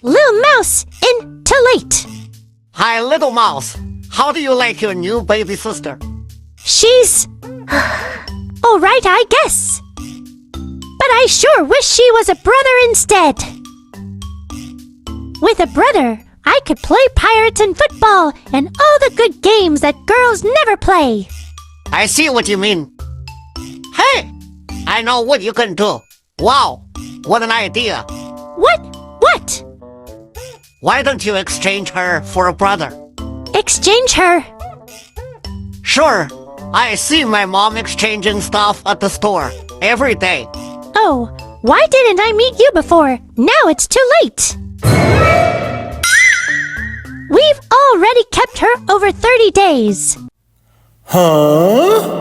Lil Mouse in Late. Hi, Little Mouse. How do you like your new baby sister? She's... alright, I guess. But I sure wish she was a brother instead. With a brother, I could play pirates and football and all the good games that girls never play. I see what you mean. Hey, I know what you can do. Wow, what an idea. What? What? Why don't you exchange her for a brother? Exchange her? Sure, I see my mom exchanging stuff at the store every day. Oh, why didn't I meet you before? Now it's too late. We've already kept her over 30 days. Huh?